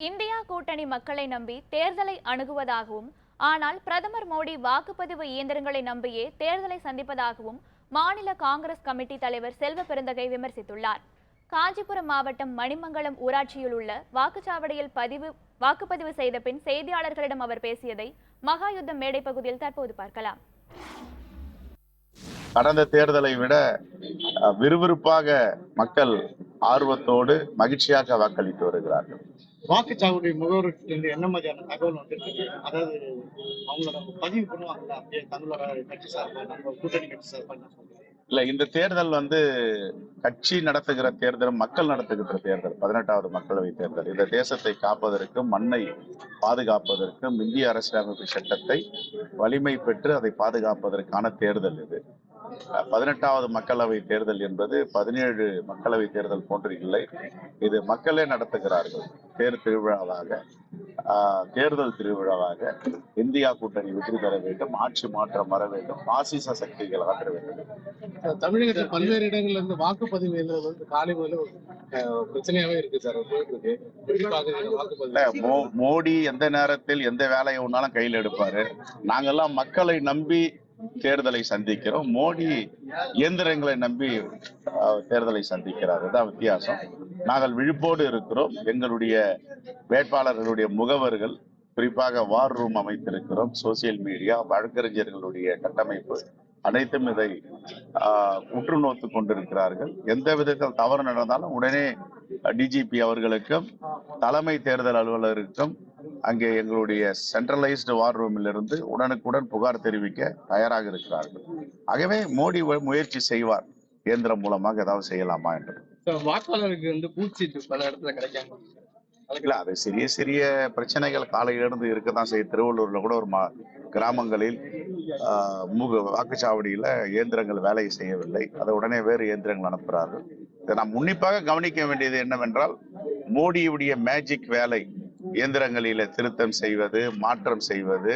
India கூட்டணி மக்களை நம்பி தேர்தலை அணுகுவதாகவும், ஆனால் பிரதமர் மோடி வாக்குப்பதிவு இயந்திரங்களை நம்பியே தேர்தலை சந்திப்பதாகவும் மாநில காங்கிரஸ் கமிட்டி தலைவர் செல்வ பெருந்தகை விமர்சித்துள்ளார். காஞ்சிபுரம் மாவட்டம் மணிமங்கலம் ஊராட்சியில் உள்ள வாக்குச்சாவடியில் வாக்குப்பதிவு செய்த பின் செய்தியாளர்களிடம் அவர் பேசியதை மகாயுத்தம் மேடை பகுதியில் தற்போது பார்க்கலாம். கடந்த தேர்தலை விட விறுவிறுப்பாக மக்கள் ஆர்வத்தோடு மகிழ்ச்சியாக வாக்களித்து வருகிறார்கள். வாக்குச்சாவடி முகவருக்கு என்ன மாதிரியான தகவல் வந்துருக்கு? அதாவது அவங்களோட பதிவு பண்ணுவாங்களா? அப்படியே தங்களோட கட்சி சார்பாக, நம்ம கூட்டணி கட்சி சார்பாக இல்ல, இந்த தேர்தல் கட்சி நடத்துகிற தேர்தல், மக்கள் நடத்துகின்ற தேர்தல். 18வது மக்களவை தேர்தல். இந்த தேசத்தை காப்பதற்கும் மண்ணை பாதுகாப்பதற்கும் இந்திய அரசியலமைப்பு சட்டத்தை வலிமை பெற்று அதை பாதுகாப்பதற்கான தேர்தல் இது. 18வது மக்களவை தேர்தல் என்பது 17 மக்களவை தேர்தல் போன்று இல்லை. இது மக்களே நடத்துகிறார்கள். தேர்தல் திருவிழாவாக இந்தியா கூட்டணி வெற்றி பெற வேண்டும், ஆட்சி மாற்றம் வர வேண்டும், பாசிச சக்திகள் அகற்ற வேண்டும். தமிழகத்தில் பல்வேறு இடங்கள்ல இருந்து வாக்குப்பதிவு காலை முதல்ல பிரச்சனையாவே இருக்கு சார். மோடி எந்த நேரத்தில் எந்த வேலையை ஒன்னாலும் கையில் எடுப்பாரு. நாங்கெல்லாம் மக்களை நம்பி தேர்தலை சந்திக்கிறோம். மோடி இயந்திரங்களை நம்பி தேர்தலை சந்திக்கிறார். இதுதான் வித்தியாசம். நாங்கள் விழிப்போடு இருக்கிறோம். எங்களுடைய வேட்பாளர்களுடைய முகவர்கள், குறிப்பாக வார் ரூம் அமைத்திருக்கிறோம். சோசியல் மீடியா, வழக்கறிஞர்களுடைய கட்டமைப்பு அனைத்தும் இதை உற்று நோத்து கொண்டிருக்கிறார்கள். எந்த விதத்தில் தவறு நடந்தாலும் உடனே டிஜிபி அவர்களுக்கும் தலைமை தேர்தல் அலுவலருக்கும் அங்கே எங்களுடைய சென்ட்ரலைஸ்டு வார் ரூமில் இருந்து உடனுக்குடன் புகார் தெரிவிக்க தயாராக இருக்கிறார்கள். ஆகவே மோடி முயற்சி செய்வார், இயந்திரம் மூலமாக ஏதாவது செய்யலாமா என்று. வாக்காளருக்கு பூச்சீட்டு பல இடத்துல கிடைக்காம அது சிறிய சிறிய பிரச்சனைகள் காலையிலிருந்து இருக்கதான் செய்யும். திருவள்ளூர்ல கூட ஒரு கிராமங்களில் வாக்குச்சாவடியில இயந்திரங்கள் வேலை செய்யவில்லை. அதை உடனே வேறு இயந்திரங்கள் அனுப்புகிறார்கள். இதை நாம் உன்னிப்பாக கவனிக்க வேண்டியது என்னவென்றால், மோடியுடைய மேஜிக் வேலை இயந்திரங்களில திருத்தம் செய்வது, மாற்றம் செய்வது,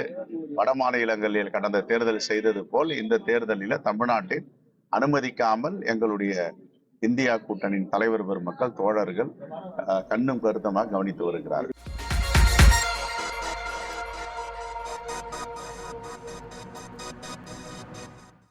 வட மாநிலங்களில் கடந்த தேர்தல் செய்தது போல் இந்த தேர்தலில தமிழ்நாட்டில் அனுமதிக்காமல் எங்களுடைய இந்தியா கூட்டணியின் தலைவர் பெருமக்கள், தோழர்கள் கண்ணும் கருத்துமாக கவனித்து வருகிறார்கள்.